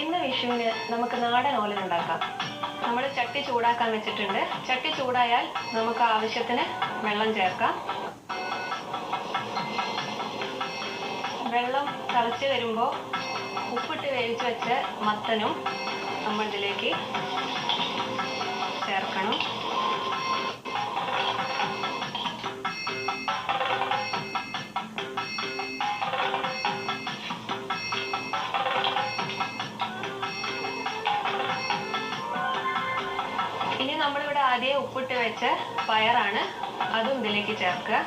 ഇന്ന് വിഷുവിന് നമുക്ക് നാടൻ ഓലൻ ഉണ്ടാക്കാം. നമ്മൾ ചട്ടി ചൂടാക്കാൻ വെച്ചിട്ടുണ്ട്. ചട്ടി ചൂടായാൽ നമുക്ക് ആവശ്യത്തിന് വെള്ളം ചേർക്കാം. വെള്ളം തിളച്ച് വരുമ്പോൾ ഉപ്പിട്ട് വേവിച്ച് വെച്ച മത്തനും നമ്മൾ ഇതിലേക്ക് ചേർക്കണം. ഇനി നമ്മളിവിടെ ആദ്യം ഉപ്പിട്ട് വെച്ച പയറാണ്, അതും ഇതിലേക്ക് ചേർക്കുക.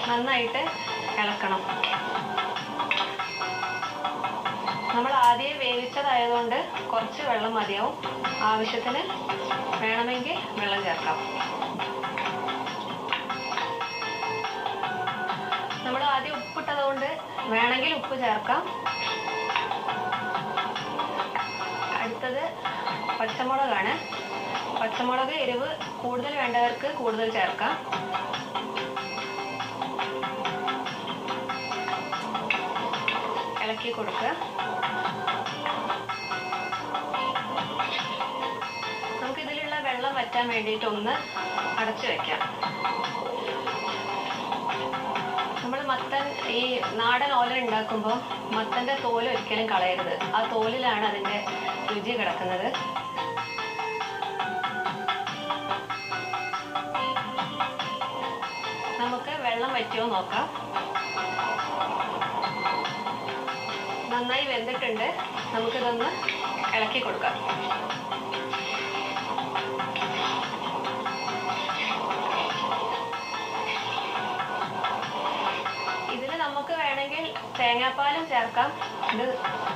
നന്നായിട്ട് ഇളക്കണം. നമ്മൾ ആദ്യം വേവിച്ചതായതുകൊണ്ട് കുറച്ച് വെള്ളം മതിയാവും. ആവശ്യത്തിന് വേണമെങ്കിൽ വെള്ളം ചേർക്കാം. നമ്മൾ ആദ്യം ഉപ്പിട്ടതുകൊണ്ട് വേണമെങ്കിൽ ഉപ്പ് ചേർക്കാം. അടുത്തത് പച്ചമുളകാണ്. പച്ചമുളക് എരിവ് കൂടുതൽ വേണ്ടവർക്ക് കൂടുതൽ ചേർക്കാം. ഇളക്കി കൊടുക്കുക. നമുക്കിതിലുള്ള വെള്ളം വറ്റാൻ വേണ്ടിയിട്ട് ഒന്ന് അടച്ചു വെക്കാം. നമ്മൾ മത്തൻ ഈ നാടൻ ഓലൻ ഉണ്ടാക്കുമ്പോൾ മത്തൻ്റെ തോല് ഒരിക്കലും കളയരുത്. ആ തോലിലാണ് അതിൻ്റെ രുചി കിടക്കുന്നത്. നമുക്ക് വെള്ളം വറ്റിയോ നോക്കാം. നന്നായി വെന്തിട്ടുണ്ട്. നമുക്കിതൊന്ന് ഇളക്കി കൊടുക്കാം. ഇതിൽ നമുക്ക് വേണമെങ്കിൽ തേങ്ങാപ്പാലും ചേർക്കാം. ഇത്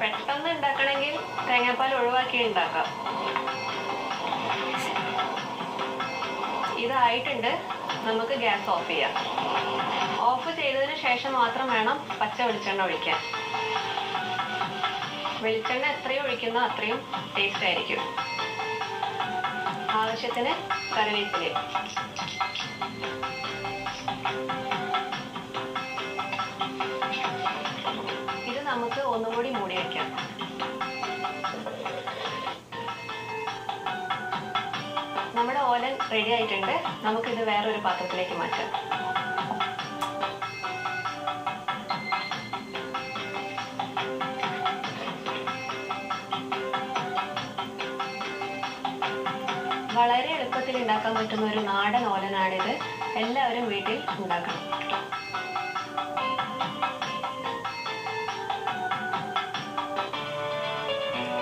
പെട്ടെന്ന് ഉണ്ടാക്കണമെങ്കിൽ തേങ്ങാപ്പാൽ ഒഴിവാക്കി ഉണ്ടാക്കാം. ഇതായിട്ടുണ്ട്. നമുക്ക് ഗ്യാസ് ഓഫ് ചെയ്യാം. ഓഫ് ചെയ്തതിന് ശേഷം മാത്രം വേണം പച്ച വെളിച്ചെണ്ണ ഒഴിക്കാൻ. വെളിച്ചെണ്ണ എത്രയും ഒഴിക്കുന്നോ അത്രയും ടേസ്റ്റ് ആയിരിക്കും. ആവശ്യത്തിന് കറിവേപ്പില. ഇത് നമുക്ക് ഒന്നും കൂടി മൂടി വയ്ക്കാം. നമ്മുടെ ഓലൻ റെഡി ആയിട്ടുണ്ട്. നമുക്കിത് വേറൊരു പാത്രത്തിലേക്ക് മാറ്റാം. വളരെ എളുപ്പത്തിൽ ഉണ്ടാക്കാൻ പറ്റുന്ന ഒരു നാടൻ ഓലനാണിത്. എല്ലാവരും വീട്ടിൽ ഉണ്ടാക്കണം.